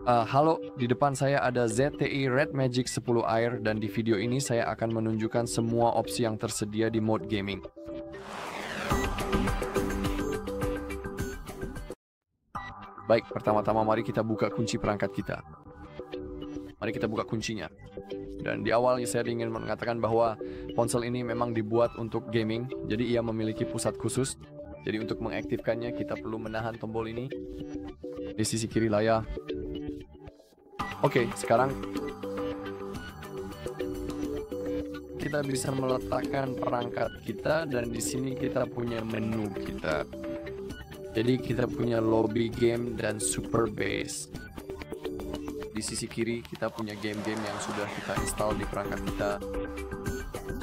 Halo, di depan saya ada ZTE Red Magic 10 Air dan di video ini saya akan menunjukkan semua opsi yang tersedia di mode gaming. Baik, pertama-tama mari kita buka kunci perangkat kita. Mari kita buka kuncinya. Dan di awalnya saya ingin mengatakan bahwa ponsel ini memang dibuat untuk gaming, jadi ia memiliki pusat khusus. Jadi untuk mengaktifkannya kita perlu menahan tombol ini di sisi kiri layar. Oke, sekarang kita bisa meletakkan perangkat kita dan di sini kita punya menu kita. Jadi kita punya lobby game dan super base. Di sisi kiri kita punya game-game yang sudah kita install di perangkat kita.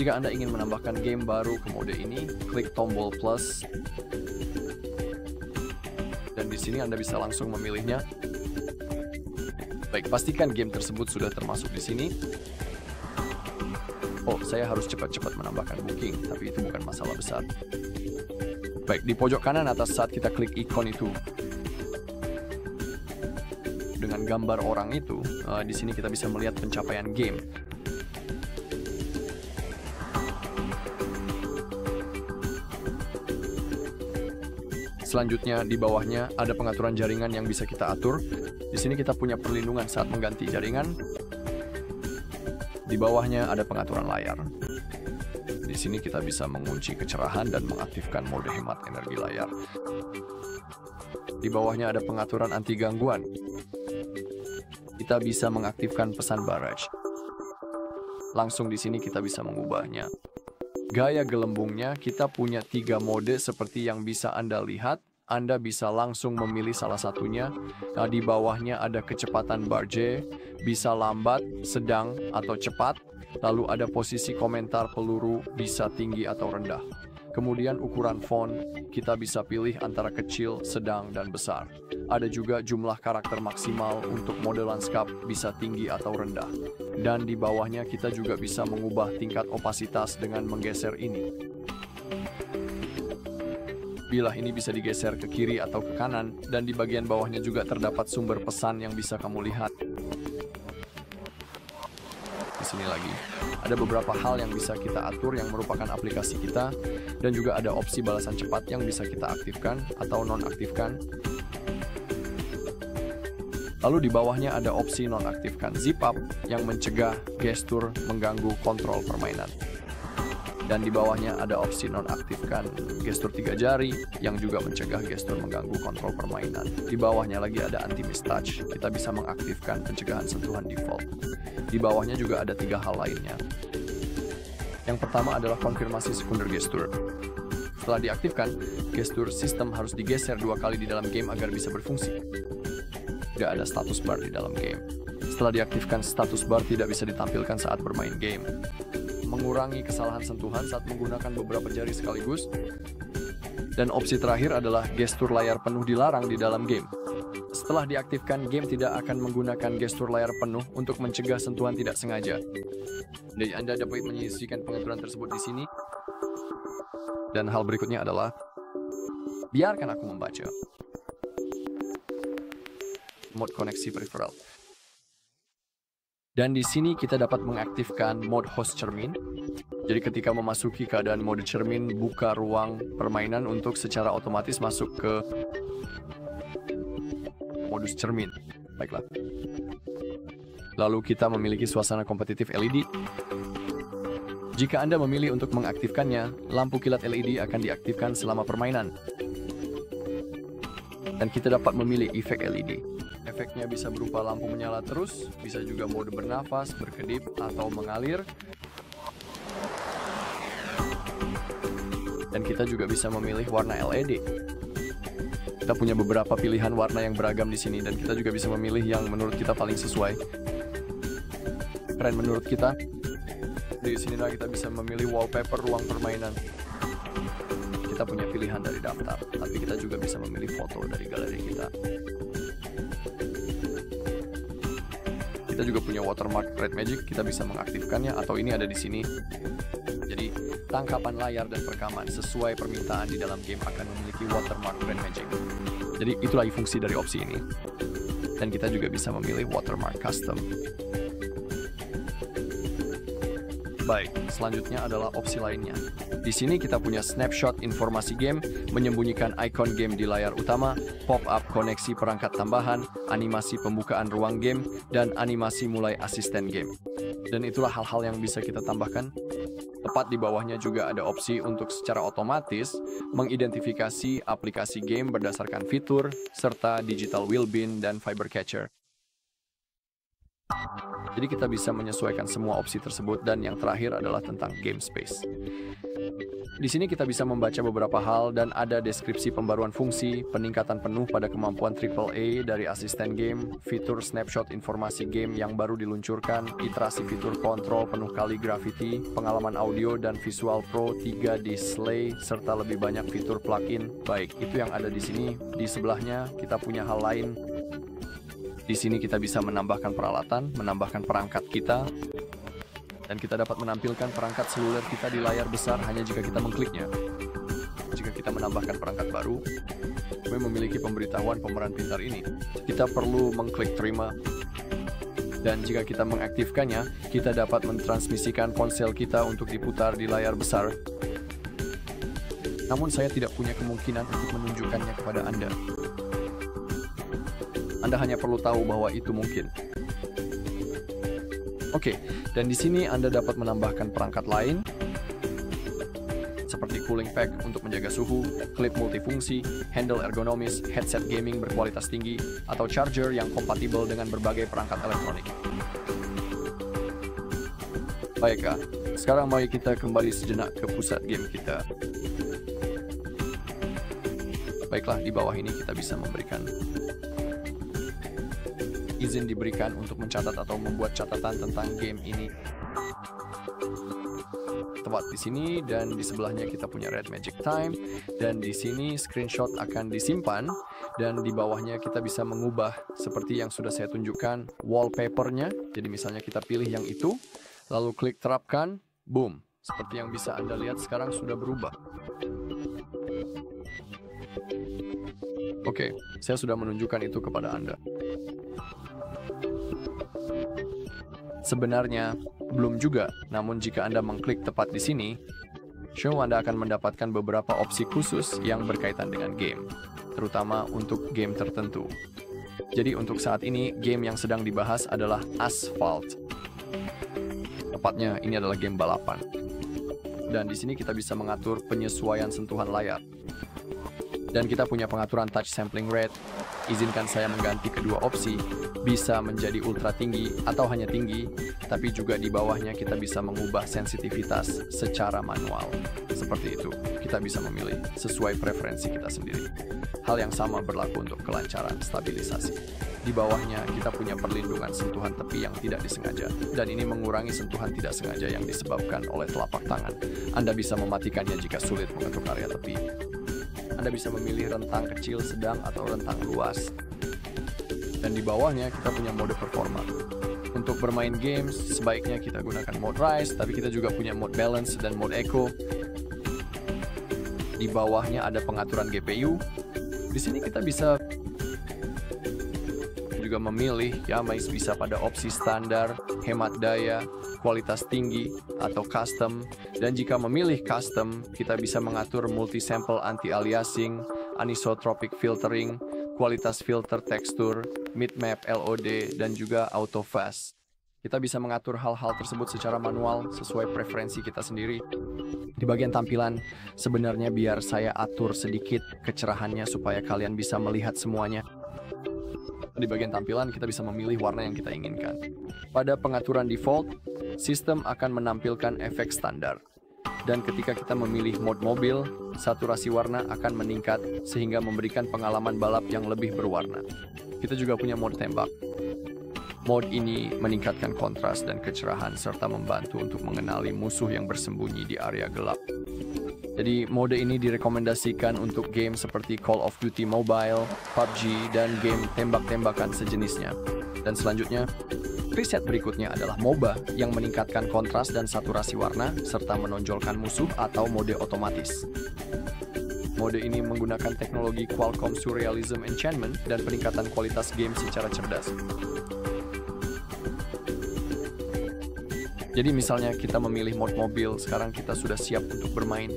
Jika Anda ingin menambahkan game baru ke mode ini, klik tombol plus. Dan di sini Anda bisa langsung memilihnya. Baik, pastikan game tersebut sudah termasuk di sini. Oh, saya harus cepat-cepat menambahkan booking, tapi itu bukan masalah besar. Baik, di pojok kanan atas saat kita klik ikon itu, dengan gambar orang itu, di sini kita bisa melihat pencapaian game. Selanjutnya di bawahnya ada pengaturan jaringan yang bisa kita atur. Di sini kita punya perlindungan saat mengganti jaringan. Di bawahnya ada pengaturan layar. Di sini kita bisa mengunci kecerahan dan mengaktifkan mode hemat energi layar. Di bawahnya ada pengaturan anti gangguan. Kita bisa mengaktifkan pesan barrage. Langsung di sini kita bisa mengubahnya. Gaya gelembungnya kita punya 3 mode seperti yang bisa Anda lihat. Anda bisa langsung memilih salah satunya. Nah, di bawahnya ada kecepatan barge, bisa lambat, sedang, atau cepat. Lalu ada posisi komentar peluru, bisa tinggi atau rendah. Kemudian ukuran font, kita bisa pilih antara kecil, sedang, dan besar. Ada juga jumlah karakter maksimal untuk mode lanskap, bisa tinggi atau rendah. Dan di bawahnya kita juga bisa mengubah tingkat opasitas dengan menggeser ini. Bilah ini bisa digeser ke kiri atau ke kanan, dan di bagian bawahnya juga terdapat sumber pesan yang bisa kamu lihat. Di sini lagi, ada beberapa hal yang bisa kita atur yang merupakan aplikasi kita, dan juga ada opsi balasan cepat yang bisa kita aktifkan atau nonaktifkan. Lalu di bawahnya ada opsi nonaktifkan zip up yang mencegah gestur mengganggu kontrol permainan. Dan di bawahnya ada opsi nonaktifkan gestur 3 jari yang juga mencegah gestur mengganggu kontrol permainan. Di bawahnya lagi ada anti-miss touch, kita bisa mengaktifkan pencegahan sentuhan default. Di bawahnya juga ada 3 hal lainnya. Yang pertama adalah konfirmasi sekunder gestur. Setelah diaktifkan, gestur sistem harus digeser 2 kali di dalam game agar bisa berfungsi. Tidak ada status bar di dalam game. Setelah diaktifkan, status bar tidak bisa ditampilkan saat bermain game. Mengurangi kesalahan sentuhan saat menggunakan beberapa jari sekaligus. Dan opsi terakhir adalah gestur layar penuh dilarang di dalam game. Setelah diaktifkan, game tidak akan menggunakan gestur layar penuh untuk mencegah sentuhan tidak sengaja. Jadi Anda dapat menyisihkan pengaturan tersebut di sini. Dan hal berikutnya adalah, biarkan aku membaca. Mode koneksi peripheral. Dan di sini kita dapat mengaktifkan mode host cermin. Jadi ketika memasuki keadaan mode cermin, buka ruang permainan untuk secara otomatis masuk ke modus cermin. Baiklah. Lalu kita memiliki suasana kompetitif LED. Jika Anda memilih untuk mengaktifkannya, lampu kilat LED akan diaktifkan selama permainan. Dan kita dapat memilih efek LED. Efeknya bisa berupa lampu menyala terus, bisa juga mode bernafas, berkedip, atau mengalir. Dan kita juga bisa memilih warna LED. Kita punya beberapa pilihan warna yang beragam di sini, dan kita juga bisa memilih yang menurut kita paling sesuai. Keren menurut kita. Di sinilah kita bisa memilih wallpaper ruang permainan. Kita punya pilihan dari daftar, tapi kita juga bisa memilih foto dari galeri kita. Kita juga punya watermark Red Magic, kita bisa mengaktifkannya atau ini ada di sini. Jadi, tangkapan layar dan perekaman sesuai permintaan di dalam game akan memiliki watermark Red Magic. Jadi, itulah fungsi dari opsi ini. Dan kita juga bisa memilih watermark custom. Baik, selanjutnya adalah opsi lainnya. Di sini kita punya snapshot informasi game, menyembunyikan ikon game di layar utama, pop-up koneksi perangkat tambahan, animasi pembukaan ruang game, dan animasi mulai asisten game. Dan itulah hal-hal yang bisa kita tambahkan. Tepat di bawahnya juga ada opsi untuk secara otomatis mengidentifikasi aplikasi game berdasarkan fitur, serta digital wheelbin dan fiber catcher. Jadi kita bisa menyesuaikan semua opsi tersebut, dan yang terakhir adalah tentang game space. Di sini kita bisa membaca beberapa hal dan ada deskripsi pembaruan fungsi, peningkatan penuh pada kemampuan AAA dari asisten game, fitur snapshot informasi game yang baru diluncurkan, iterasi fitur kontrol penuh kali Gravity, pengalaman audio dan visual pro 3 display, serta lebih banyak fitur plugin. Baik, itu yang ada di sini. Di sebelahnya kita punya hal lain. Di sini kita bisa menambahkan peralatan, menambahkan perangkat kita, dan kita dapat menampilkan perangkat seluler kita di layar besar hanya jika kita mengkliknya. Jika kita menambahkan perangkat baru, kami memiliki pemberitahuan pemeran pintar ini. Kita perlu mengklik terima, dan jika kita mengaktifkannya, kita dapat mentransmisikan ponsel kita untuk diputar di layar besar. Namun saya tidak punya kemungkinan untuk menunjukkannya kepada Anda. Anda hanya perlu tahu bahwa itu mungkin. Oke, dan di sini Anda dapat menambahkan perangkat lain seperti cooling pack untuk menjaga suhu, klip multifungsi, handle ergonomis, headset gaming berkualitas tinggi, atau charger yang kompatibel dengan berbagai perangkat elektronik. Baiklah, sekarang mari kita kembali sejenak ke pusat game kita. Baiklah, di bawah ini kita bisa memberikan izin diberikan untuk mencatat atau membuat catatan tentang game ini. Tepat di sini, dan di sebelahnya kita punya Red Magic Time, dan di sini screenshot akan disimpan, dan di bawahnya kita bisa mengubah seperti yang sudah saya tunjukkan wallpapernya. Jadi misalnya kita pilih yang itu, lalu klik terapkan, boom. Seperti yang bisa Anda lihat sekarang sudah berubah. Oke, saya sudah menunjukkan itu kepada Anda. Sebenarnya, belum juga, namun jika Anda mengklik tepat di sini, Anda akan mendapatkan beberapa opsi khusus yang berkaitan dengan game, terutama untuk game tertentu. Jadi untuk saat ini, game yang sedang dibahas adalah Asphalt. Tepatnya, ini adalah game balapan. Dan di sini kita bisa mengatur penyesuaian sentuhan layar. Dan kita punya pengaturan touch sampling rate. Izinkan saya mengganti kedua opsi, bisa menjadi ultra tinggi atau hanya tinggi, tapi juga di bawahnya kita bisa mengubah sensitivitas secara manual. Seperti itu, kita bisa memilih sesuai preferensi kita sendiri. Hal yang sama berlaku untuk kelancaran stabilisasi. Di bawahnya kita punya perlindungan sentuhan tepi yang tidak disengaja, dan ini mengurangi sentuhan tidak sengaja yang disebabkan oleh telapak tangan. Anda bisa mematikannya jika sulit mengetuk area tepi. Anda bisa memilih rentang kecil, sedang, atau rentang luas. Dan di bawahnya kita punya mode performa. Untuk bermain games, sebaiknya kita gunakan mode Rise, tapi kita juga punya mode Balance dan mode Eco. Di bawahnya ada pengaturan GPU. Di sini kita bisa juga memilih, bisa pada opsi standar, hemat daya, kualitas tinggi, atau custom. Dan jika memilih custom, kita bisa mengatur multi-sample anti-aliasing, anisotropic filtering, kualitas filter tekstur, mid-map LOD, dan juga auto fast. Kita bisa mengatur hal-hal tersebut secara manual sesuai preferensi kita sendiri. Di bagian tampilan, sebenarnya biar saya atur sedikit kecerahannya supaya kalian bisa melihat semuanya. Di bagian tampilan, kita bisa memilih warna yang kita inginkan. Pada pengaturan default, sistem akan menampilkan efek standar. Dan ketika kita memilih mode mobil, saturasi warna akan meningkat sehingga memberikan pengalaman balap yang lebih berwarna. Kita juga punya mode tembak. Mode ini meningkatkan kontras dan kecerahan serta membantu untuk mengenali musuh yang bersembunyi di area gelap. Jadi mode ini direkomendasikan untuk game seperti Call of Duty Mobile, PUBG, dan game tembak-tembakan sejenisnya. Dan selanjutnya, preset berikutnya adalah MOBA yang meningkatkan kontras dan saturasi warna serta menonjolkan musuh atau mode otomatis. Mode ini menggunakan teknologi Qualcomm Surrealism Enchantment dan peningkatan kualitas game secara cerdas. Jadi misalnya kita memilih mode mobil, sekarang kita sudah siap untuk bermain.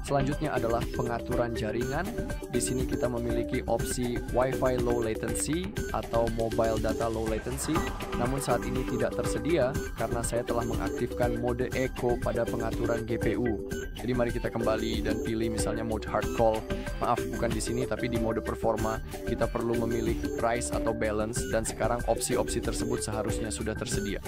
Selanjutnya adalah pengaturan jaringan. Di sini kita memiliki opsi Wi-Fi low latency atau mobile data low latency. Namun saat ini tidak tersedia karena saya telah mengaktifkan mode echo pada pengaturan GPU. Jadi mari kita kembali dan pilih misalnya mode hard call. Maaf, bukan di sini tapi di mode performa kita perlu memilih price atau balance dan sekarang opsi-opsi tersebut seharusnya sudah tersedia.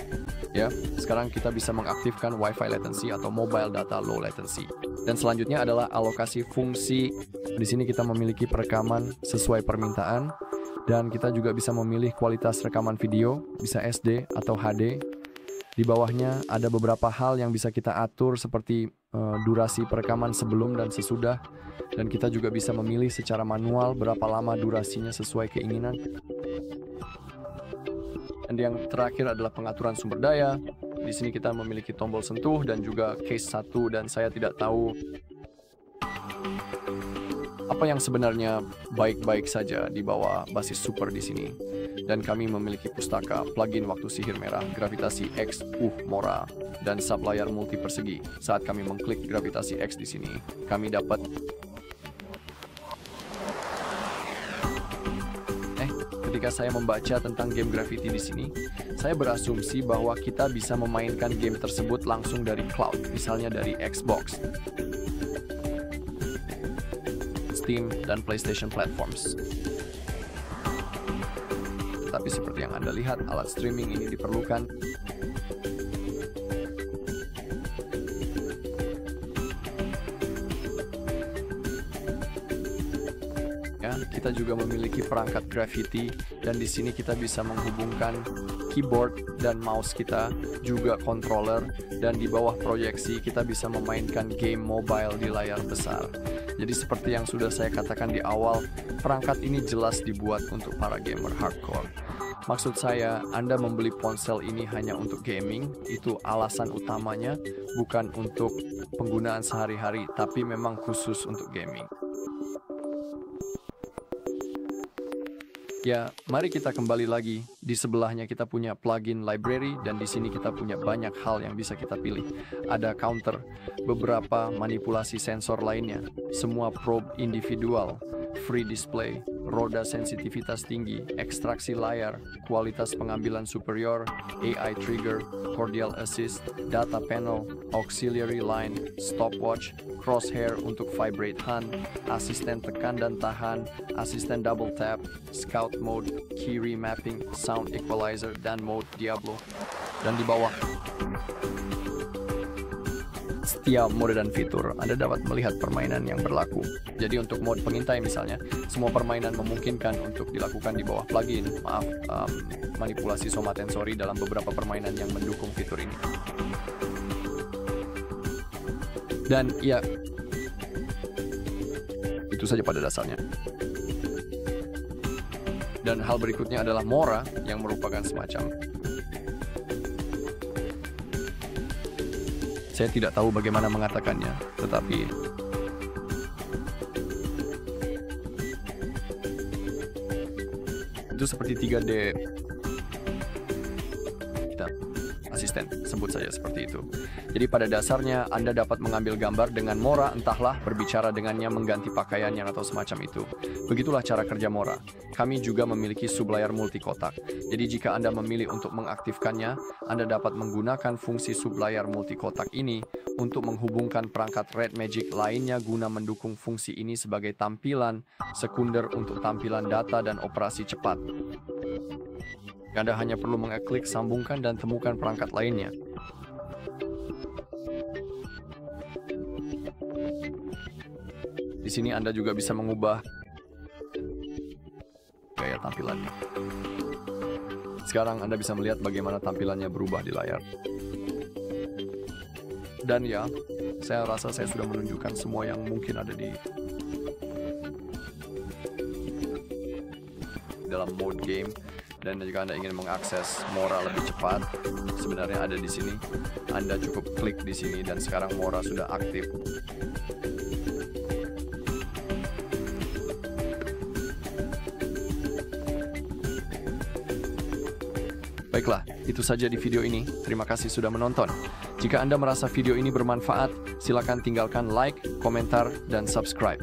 Ya, sekarang kita bisa mengaktifkan Wi-Fi latency atau mobile data low latency. Dan selanjutnya adalah alokasi fungsi. Di sini kita memiliki perekaman sesuai permintaan dan kita juga bisa memilih kualitas rekaman video, bisa SD atau HD. Di bawahnya ada beberapa hal yang bisa kita atur seperti durasi perekaman sebelum dan sesudah, dan kita juga bisa memilih secara manual berapa lama durasinya sesuai keinginan. Dan yang terakhir adalah pengaturan sumber daya. Di sini kita memiliki tombol sentuh dan juga case 1, dan saya tidak tahu apa yang sebenarnya baik-baik saja di bawah basis super di sini. Dan kami memiliki pustaka, plugin waktu sihir merah, gravitasi X, Mora, dan sublayar multi persegi. Saat kami mengklik gravitasi X di sini, kami dapat ketika saya membaca tentang game Gravity di sini, saya berasumsi bahwa kita bisa memainkan game tersebut langsung dari cloud, misalnya dari Xbox, Steam, dan PlayStation platforms. Tetapi seperti yang Anda lihat, alat streaming ini diperlukan. Kita juga memiliki perangkat Gravity, dan di sini kita bisa menghubungkan keyboard dan mouse kita, juga controller, dan di bawah proyeksi kita bisa memainkan game mobile di layar besar. Jadi seperti yang sudah saya katakan di awal, perangkat ini jelas dibuat untuk para gamer hardcore. Maksud saya, Anda membeli ponsel ini hanya untuk gaming, itu alasan utamanya, bukan untuk penggunaan sehari-hari, tapi memang khusus untuk gaming. Ya, mari kita kembali lagi. Di sebelahnya kita punya plugin library, dan di sini kita punya banyak hal yang bisa kita pilih. Ada counter, beberapa manipulasi sensor lainnya, semua probe individual, free display, roda sensitivitas tinggi, ekstraksi layar, kualitas pengambilan superior, AI trigger, cordial assist, data panel, auxiliary line, stopwatch, crosshair untuk vibrate hand, asisten tekan dan tahan, asisten double tap, scout mode, key remapping, sound equalizer, dan mode Diablo. Dan di bawah setiap mode dan fitur, Anda dapat melihat permainan yang berlaku. Jadi untuk mode pengintai misalnya, semua permainan memungkinkan untuk dilakukan di bawah plugin. Manipulasi somatensori dalam beberapa permainan yang mendukung fitur ini. Dan ya, itu saja pada dasarnya. Dan hal berikutnya adalah Mora, yang merupakan semacam, saya tidak tahu bagaimana mengatakannya, tetapi itu seperti 3D asisten, sebut saja seperti itu. Jadi pada dasarnya Anda dapat mengambil gambar dengan Mora, entahlah berbicara dengannya, mengganti pakaiannya, atau semacam itu. Begitulah cara kerja Mora. Kami juga memiliki sublayar multikotak. Jadi jika Anda memilih untuk mengaktifkannya, Anda dapat menggunakan fungsi sublayar multikotak ini untuk menghubungkan perangkat Red Magic lainnya guna mendukung fungsi ini sebagai tampilan sekunder untuk tampilan data dan operasi cepat. Anda hanya perlu mengeklik sambungkan dan temukan perangkat lainnya. Di sini Anda juga bisa mengubah gaya tampilannya. Sekarang Anda bisa melihat bagaimana tampilannya berubah di layar. Dan ya, saya rasa saya sudah menunjukkan semua yang mungkin ada di dalam mode game. Dan jika Anda ingin mengakses Mora lebih cepat, sebenarnya ada di sini. Anda cukup klik di sini dan sekarang Mora sudah aktif. Baiklah, itu saja di video ini. Terima kasih sudah menonton. Jika Anda merasa video ini bermanfaat, silakan tinggalkan like, komentar, dan subscribe.